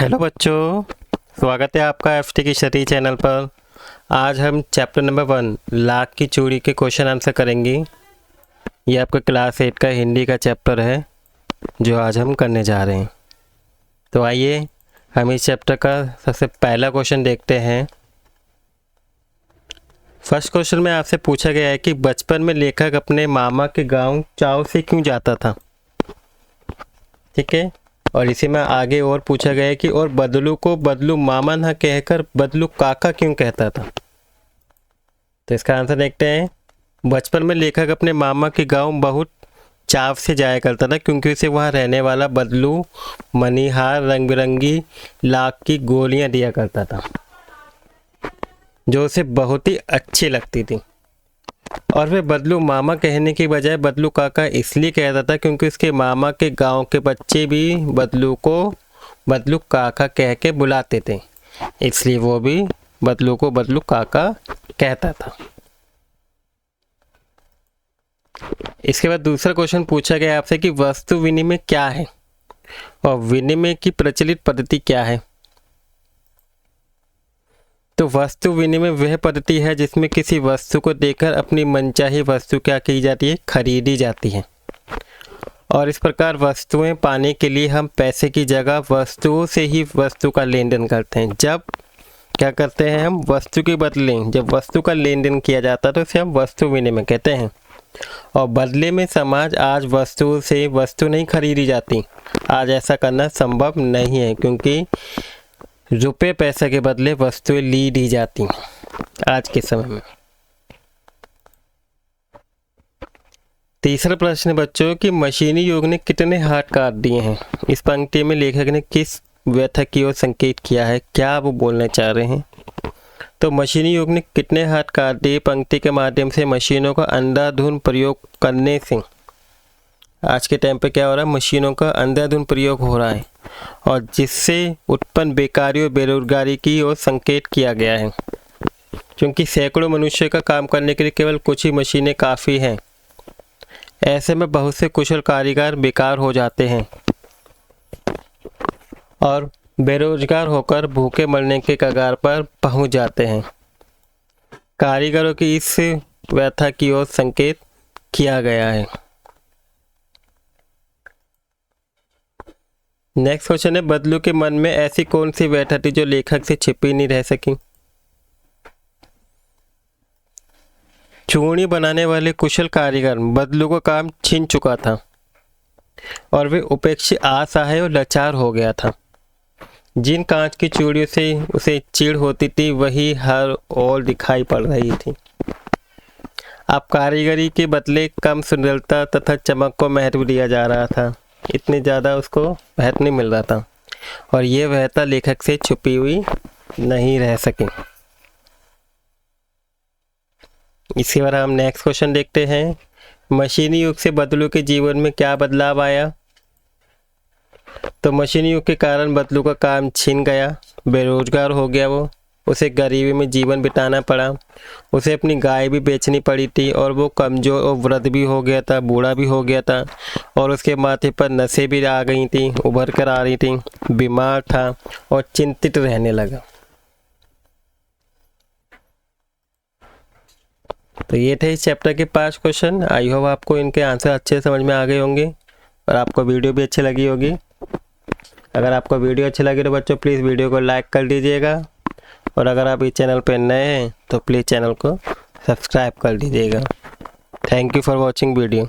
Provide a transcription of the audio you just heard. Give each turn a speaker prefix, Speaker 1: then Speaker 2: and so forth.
Speaker 1: Hello बच्चों, स्वागत है आपका एफटी की स्टडी चैनल पर। आज हम चैप्टर नंबर 1 लाख की चूड़ी के क्वेश्चन आंसर करेंगे। ये आपका क्लास 8 का हिंदी का चैप्टर है जो आज हम करने जा रहे हैं। तो आइए हम इस चैप्टर का सबसे पहला क्वेश्चन देखते हैं। फर्स्ट क्वेश्चन में आपसे पूछा गया है कि बचपन में लेखक अपने मामा के गांव चाव से क्यों जाता था। ठीक है, और इसी में आगे और पूछा गया है कि और बदलू को बदलू मामा न कहकर बदलू काका क्यों कहता था। तो इसका आंसर देखते हैं। बचपन में लेखक अपने मामा के गांव बहुत चाव से जाया करता था क्योंकि उसे वहां रहने वाला बदलू मणिहार रंग बिरंगी लाख की गोलियां दिया करता था जो उसे बहुत ही अच्छी लगती थी। और वे बदलू मामा कहने की बजाय बदलू काका इसलिए कहता था क्योंकि उसके मामा के गांव के बच्चे भी बदलू को बदलू काका कह के बुलाते थे, इसलिए वो भी बदलू को बदलू काका कहता था। इसके बाद दूसरा क्वेश्चन पूछा गया आपसे कि वस्तु विनिमय क्या है और विनिमय की प्रचलित पद्धति क्या है। तो वस्तु विनिमय वह पद्धति है जिसमें किसी वस्तु को देकर अपनी मनचाही वस्तु क्या की जाती है, खरीदी जाती है। और इस प्रकार वस्तुएं पाने के लिए हम पैसे की जगह वस्तुओं से ही वस्तु का लेन देन करते हैं। जब क्या करते हैं हम वस्तु के बदले जब वस्तु का लेन देन किया जाता है तो इसे हम वस्तु विनिमय कहते हैं। और बदले में समाज आज वस्तुओं से वस्तु नहीं खरीदी जाती। आज ऐसा करना संभव नहीं है क्योंकि रुपये पैसे के बदले वस्तुएं ली दी जाती हैं आज के समय में। तीसरा प्रश्न बच्चों कि मशीनी युग ने कितने हाथ काट दिए हैं। इस पंक्ति में लेखक ने किस व्यथा की ओर संकेत किया है, क्या वो बोलना चाह रहे हैं। तो मशीनी युग ने कितने हाथ काट दिए पंक्ति के माध्यम से मशीनों का अंधाधुंध प्रयोग करने से आज के टाइम पे क्या हो रहा है, मशीनों का अंधाधुंध प्रयोग हो रहा है और जिससे उत्पन्न बेकारी और बेरोजगारी की ओर संकेत किया गया है। क्योंकि सैकड़ों मनुष्य का काम करने के लिए केवल कुछ ही मशीनें काफ़ी हैं। ऐसे में बहुत से कुशल कारीगर बेकार हो जाते हैं और बेरोजगार होकर भूखे मरने के कगार पर पहुंच जाते हैं। कारीगरों की इस व्यथा की ओर संकेत किया गया है। नेक्स्ट क्वेश्चन है बदलू के मन में ऐसी कौन सी व्यथा थी जो लेखक से छिपी नहीं रह सकी। चूड़ी बनाने वाले कुशल कारीगर बदलू का काम छीन चुका था और वे उपेक्षित असहाय और लाचार हो गया था। जिन कांच की चूड़ियों से उसे चिढ़ होती थी वही हर ओर दिखाई पड़ रही थी। अब कारीगरी के बदले कम सुंदरता तथा चमक को महत्व दिया जा रहा था, इतनी ज़्यादा उसको महत्व नहीं मिल रहा था और ये व्यथा लेखक से छुपी हुई नहीं रह सकी। इसके बाद हम नेक्स्ट क्वेश्चन देखते हैं। मशीनी युग से बदलू के जीवन में क्या बदलाव आया। तो मशीनी युग के कारण बदलू का काम छीन गया, बेरोजगार हो गया वो, उसे गरीबी में जीवन बिताना पड़ा, उसे अपनी गाय भी बेचनी पड़ी थी और वो कमज़ोर और वृद्ध भी हो गया था, बूढ़ा भी हो गया था और उसके माथे पर नसें भी आ गई थी, उभर कर आ रही थी, बीमार था और चिंतित रहने लगा। तो ये थे इस चैप्टर के 5 क्वेश्चन। आई होप आपको इनके आंसर अच्छे से समझ में आ गए होंगे और आपको वीडियो भी अच्छी लगी होगी। अगर आपको वीडियो अच्छी लगी तो बच्चों प्लीज़ वीडियो को लाइक कर दीजिएगा और अगर आप इस चैनल पर नए हैं तो प्लीज़ चैनल को सब्सक्राइब कर दीजिएगा। Thank you for watching video.